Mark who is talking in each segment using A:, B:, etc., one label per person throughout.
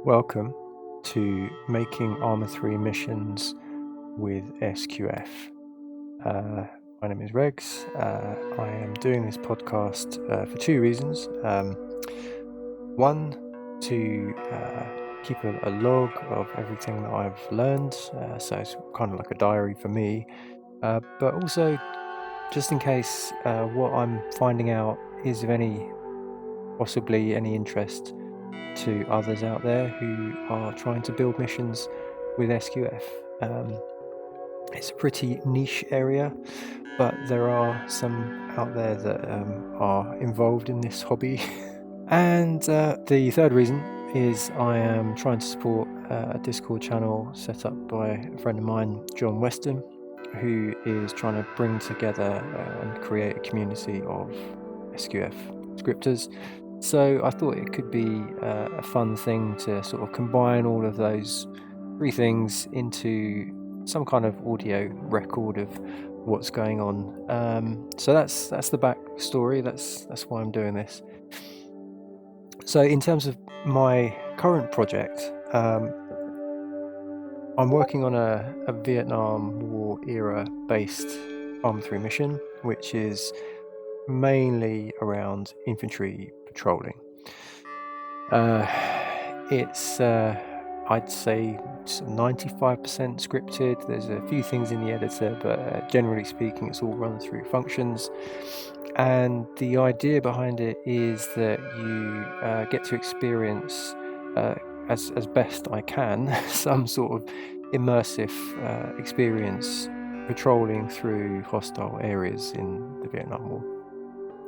A: Welcome to making Arma 3 missions with SQF. My name is Reggs. I am doing this podcast for two reasons. One, to keep a log of everything that I've learned, so it's kind of like a diary for me, but also just in case what I'm finding out is of possibly any interest to others out there who are trying to build missions with SQF. It's a pretty niche area, but there are some out there that are involved in this hobby. And the third reason is I am trying to support a Discord channel set up by a friend of mine, John Weston, who is trying to bring together and create a community of SQF scripters. So I thought it could be a fun thing to sort of combine all of those three things into some kind of audio record of what's going on. So that's the backstory. That's why I'm doing this. So in terms of my current project, I'm working on a Vietnam War era based Arma 3 mission, which is mainly around infantry patrolling. It's I'd say 95% scripted. There's a few things in the editor, but generally speaking, it's all run through functions. And the idea behind it is that you get to experience, as best I can, some sort of immersive experience patrolling through hostile areas in the Vietnam War.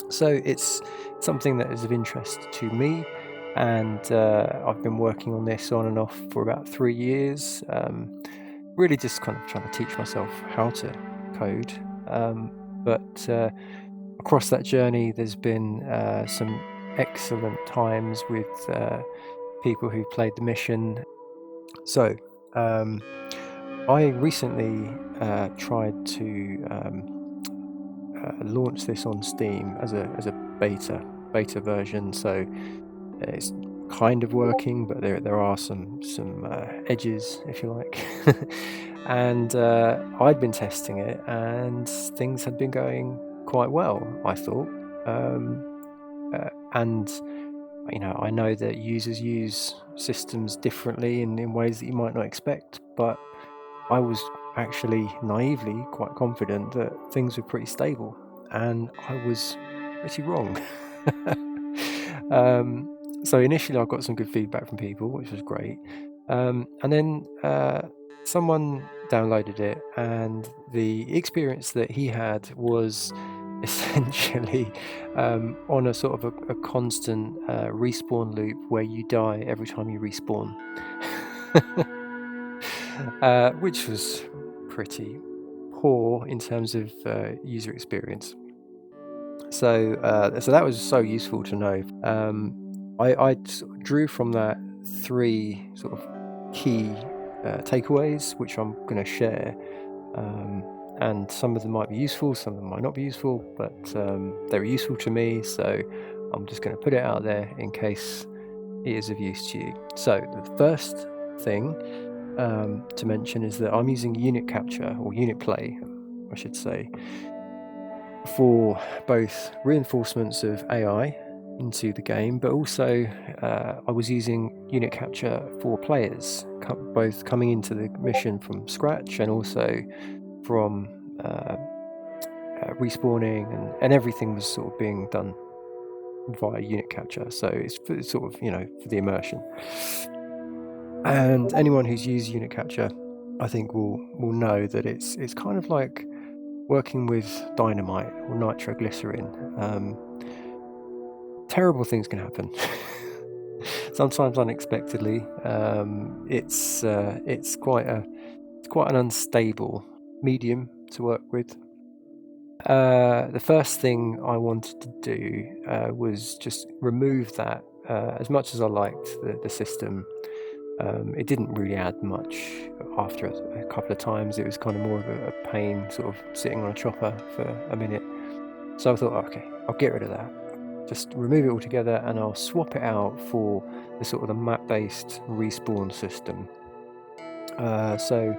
A: So it's something that is of interest to me, and I've been working on this on and off for about 3 years, really just kind of trying to teach myself how to code. But across that journey, there's been some excellent times with people who played the mission. So I recently tried to launch this on Steam as a beta version. So it's kind of working, but there are some edges, if you like. And I'd been testing it, and things had been going quite well, I thought. And I know that users use systems differently in ways that you might not expect, but I was actually naively quite confident that things were pretty stable, and I was pretty wrong. So initially I got some good feedback from people, which was great. And then someone downloaded it, and the experience that he had was essentially on a sort of a constant respawn loop where you die every time you respawn. Which was pretty poor in terms of user experience. So that was so useful to know. I drew from that three sort of key takeaways, which I'm going to share. And some of them might be useful, some of them might not be useful, but they're useful to me, so I'm just going to put it out there in case it is of use to you. So the first thing to mention is that I'm using unit capture, or unit play, I should say, for both reinforcements of AI into the game, but also I was using unit capture for players, both coming into the mission from scratch and also from respawning, and everything was sort of being done via unit capture. So it's sort of, for the immersion. And anyone who's used unit capture, I think, will know that it's kind of like working with dynamite or nitroglycerin. Terrible things can happen. Sometimes unexpectedly. It's quite an unstable medium to work with. The first thing I wanted to do was just remove that. As much as I liked the system, it didn't really add much. After a couple of times, it was kind of more of a pain, sort of sitting on a chopper for a minute. So I thought, okay, I'll get rid of that. just remove it altogether, and I'll swap it out for the sort of the map-based respawn system. So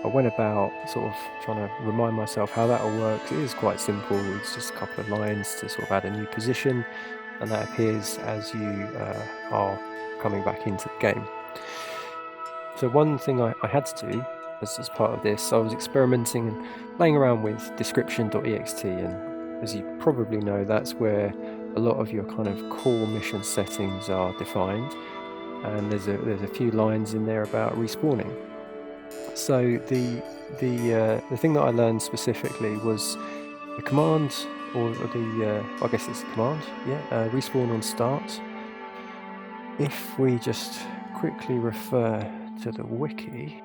A: I went about sort of trying to remind myself how that all works. It is quite simple. It's just a couple of lines to sort of add a new position, and that appears as you are coming back into the game. So one thing I had to do as part of this, I was experimenting and playing around with description.ext, and as you probably know, that's where a lot of your kind of core mission settings are defined, and there's a few lines in there about respawning. So the thing that I learned specifically was the command, or the I guess it's a command, yeah, respawn on start. If we just quickly refer to the wiki,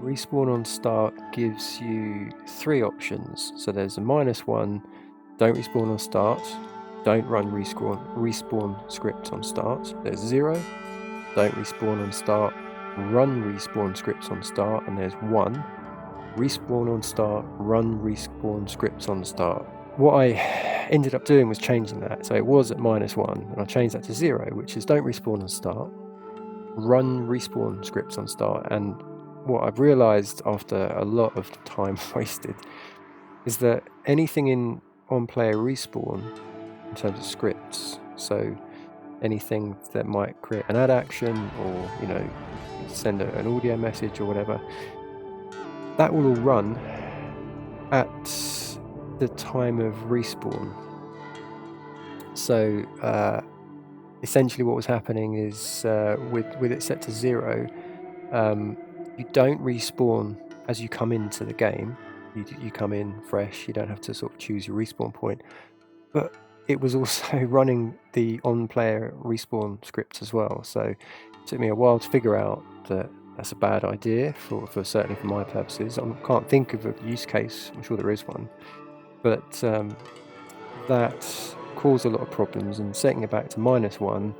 A: respawn on start gives you 3 options. So there's a -1, don't respawn on start, don't run respawn script on start. There's 0, don't respawn on start, run respawn scripts on start, and there's 1, respawn on start, run respawn scripts on start. What I ended up doing was changing that. So it was at -1, and I changed that to 0, which is don't respawn on start, run respawn scripts on start. And what I've realized after a lot of time wasted is that anything in on-player respawn in terms of scripts, so anything that might create an add action, or send an audio message or whatever, that will all run at the time of respawn. So essentially what was happening is with it set to 0, you don't respawn as you come into the game. You come in fresh, you don't have to sort of choose your respawn point, but it was also running the on-player respawn script as well. So it took me a while to figure out that that's a bad idea, for certainly for my purposes. I can't think of a use case. I'm sure there is one, but that caused a lot of problems, and setting it back to -1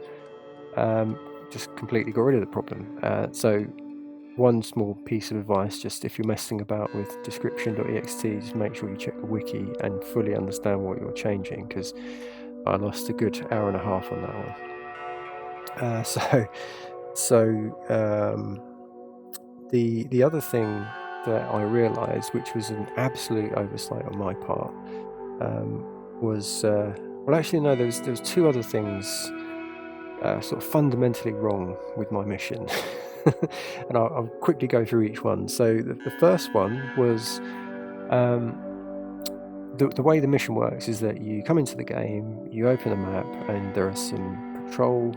A: just completely got rid of the problem. So one small piece of advice, just if you're messing about with description.ext, just make sure you check the wiki and fully understand what you're changing, because I lost a good hour and a half on that one. The other thing that I realised, which was an absolute oversight on my part, was well, actually no, there was 2 other things sort of fundamentally wrong with my mission. And I'll quickly go through each one. So the first one was the way the mission works is that you come into the game, you open a map, and there are some patrol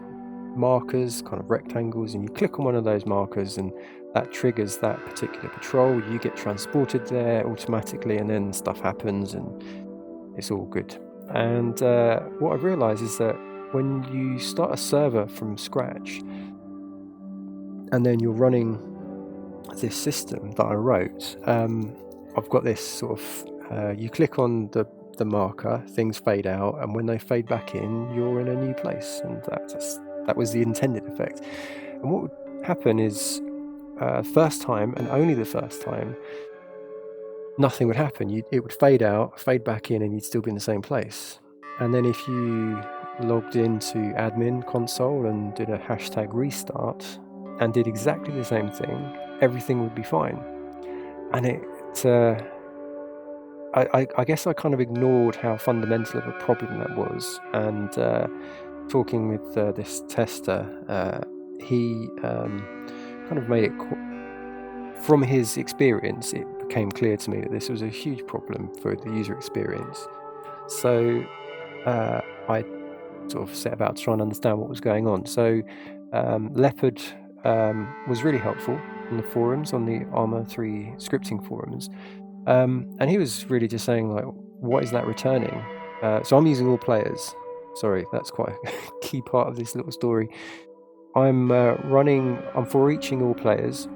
A: markers, kind of rectangles, and you click on one of those markers, and that triggers that particular patrol. You get transported there automatically, and then stuff happens, and it's all good. And what I've realized is that when you start a server from scratch, and then you're running this system that I wrote, I've got this sort of, you click on the marker, things fade out, and when they fade back in, you're in a new place, and that was the intended effect. And what would happen is, first time, and only the first time, nothing would happen. It would fade out, fade back in, and you'd still be in the same place. And then if you logged into admin console and did a #restart and did exactly the same thing, everything would be fine. And I guess I kind of ignored how fundamental of a problem that was. And talking with this tester, he kind of made it, from his experience, it became clear to me that this was a huge problem for the user experience. So I sort of set about to try and understand what was going on. So Leopard was really helpful on the forums, on the Arma 3 scripting forums, and he was really just saying, like, what is that returning? So I'm using all players. Sorry, that's quite a key part of this little story. I'm for eaching all players,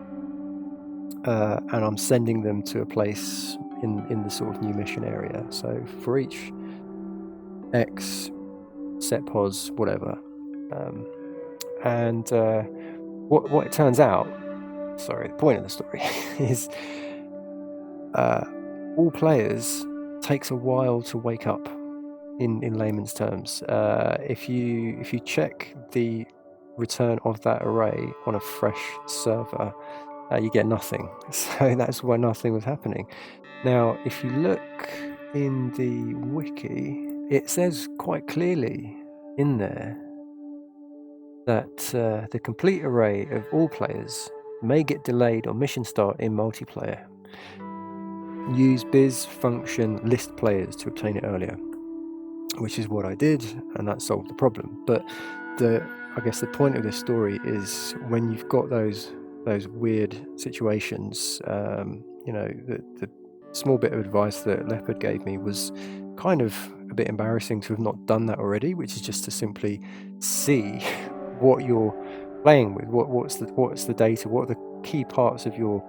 A: and I'm sending them to a place in the sort of new mission area. So for each X, set pos, whatever. And what it turns out, sorry, the point of the story is all players takes a while to wake up. in layman's terms. If you check the return of that array on a fresh server, you get nothing. So that's why nothing was happening. Now, if you look in the wiki, it says quite clearly in there that the complete array of all players may get delayed on mission start in multiplayer. Use biz function list players to obtain it earlier, which is what I did, and that solved the problem. But I guess the point of this story is when you've got those weird situations, the small bit of advice that Leopard gave me was kind of a bit embarrassing to have not done that already, which is just to simply see what you're playing with, what's the data, what are the key parts of your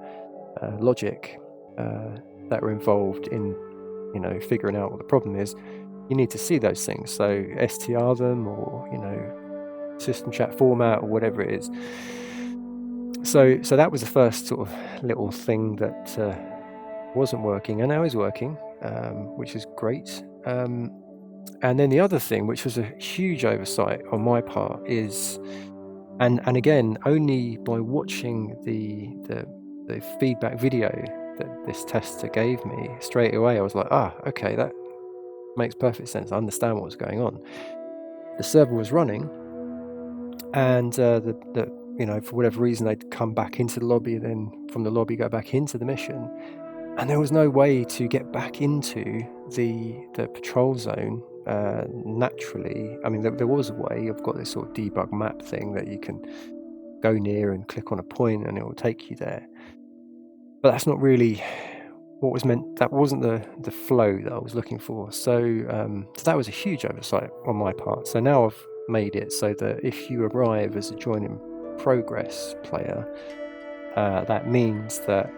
A: logic that are involved in figuring out what the problem is. You need to see those things, so STR them, or system chat format, or whatever it is. So that was the first sort of little thing that wasn't working, and now is working, which is great. And then the other thing, which was a huge oversight on my part, is, and again, only by watching the feedback video that this tester gave me, straight away I was like, okay, that makes perfect sense. I understand what was going on. The server was running, and for whatever reason they'd come back into the lobby, then from the lobby go back into the mission, and there was no way to get back into the patrol zone naturally. I mean, there was a way. I've got this sort of debug map thing that you can go near and click on a point and it will take you there, but that's not really what was meant. That wasn't the flow that I was looking for. So that was a huge oversight on my part. So now I've made it so that if you arrive as a join in progress player, that means that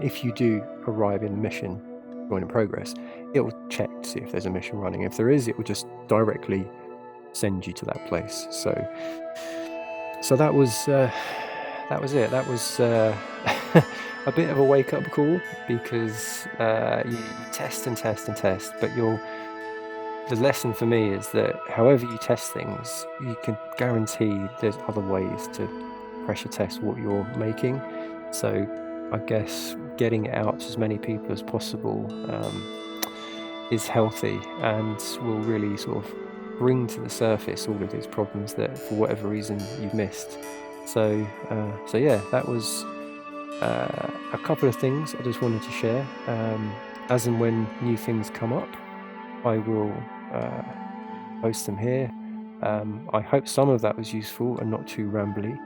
A: if you do arrive in the mission join in progress, it will check to see if there's a mission running. If there is, it will just directly send you to that place. So that was it. That was a bit of a wake-up call, because you test and test and test, but the lesson for me is that however you test things, you can guarantee there's other ways to pressure test what you're making. So I guess getting it out to as many people as possible is healthy, and will really sort of bring to the surface all of these problems that for whatever reason you've missed. So yeah, that was a couple of things I just wanted to share. As and when new things come up, I will post them here. I hope some of that was useful and not too rambly.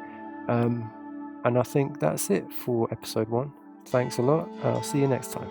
A: And I think that's it for episode 1. Thanks a lot. I'll see you next time.